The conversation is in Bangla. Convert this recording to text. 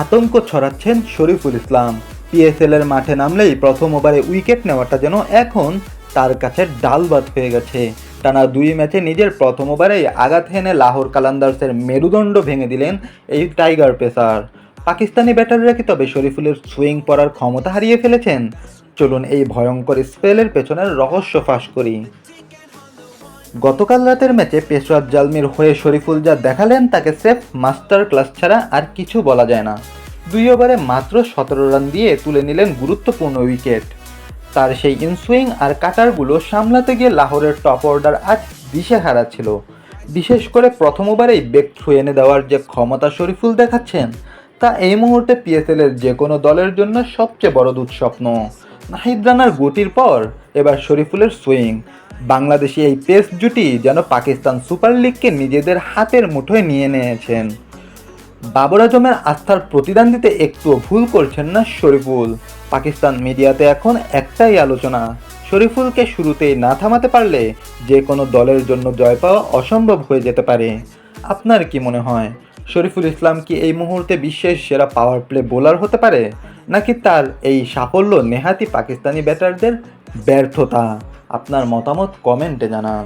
আতঙ্ক ছড়াচ্ছেন শরীফুল ইসলাম। পিএসএল এর মাঠে নামলেই প্রথম ওভারে উইকেট নেওয়াটা যেন এখন তার কাছে ডাল ভাত হয়ে গেছে। টানা 2 ম্যাচে নিজের প্রথম ওভারেই আঘাত হেনে লাহোর কালান্দার্সের মেরুদণ্ড ভেঙে দিলেন এই টাইগার পেসার। পাকিস্তানি ব্যাটাররা কি তবে শরীফুলের সুইং পড়ার ক্ষমতা হারিয়ে ফেলেছেন? চলুন এই ভয়ঙ্কর স্পেলের পেছনের রহস্য ফাঁস করি। গতকাল রাতের ম্যাচে পেশওয়ার জালমির হয়ে শরীফুল যা দেখালেন তাকে সেফ মাস্টার ক্লাস ছাড়া আর কিছু বলা যায় না। 2 ওভারে মাত্র 17 রান দিয়ে তুলে নিলেন গুরুত্বপূর্ণ উইকেট। তার সেই ইনসুইং আর কাটারগুলো সামলাতে গিয়ে লাহোরের টপ অর্ডার আজ দিশেহারা ছিল। বিশেষ করে প্রথম ওভারেই ব্রেক থ্রু এনে দেওয়ার যে ক্ষমতা শরীফুল দেখাচ্ছেন, তা এই মুহূর্তে পিএসএল এর যে কোনো দলের জন্য সবচেয়ে বড় দুঃস্বপ্ন। নাহিদ রানার গতির পর এবার শরীফুলের সুইং। বাংলাদেশি এই পেস জুটি যেন পাকিস্তান সুপার লিগকে নিজেদের হাতের মুঠোয় নিয়ে নিয়েছেন। বাবর আজমের আস্থার প্রতিদান দিতে একটুও ভুল করছেন না শরীফুল। পাকিস্তান মিডিয়াতে এখন একটাই আলোচনা, শরীফুলকে শুরুতেই না থামাতে পারলে যে কোনো দলের জন্য জয় পাওয়া অসম্ভব হয়ে যেতে পারে। আপনার কি মনে হয়, শরীফুল ইসলাম কি এই মুহূর্তে বিশ্বের সেরা পাওয়ার প্লে বোলার হতে পারে, নাকি তার এই সাফল্য নেহাতি পাকিস্তানি ব্যাটারদের ব্যর্থতা? আপনার মতামত কমেন্টে জানান।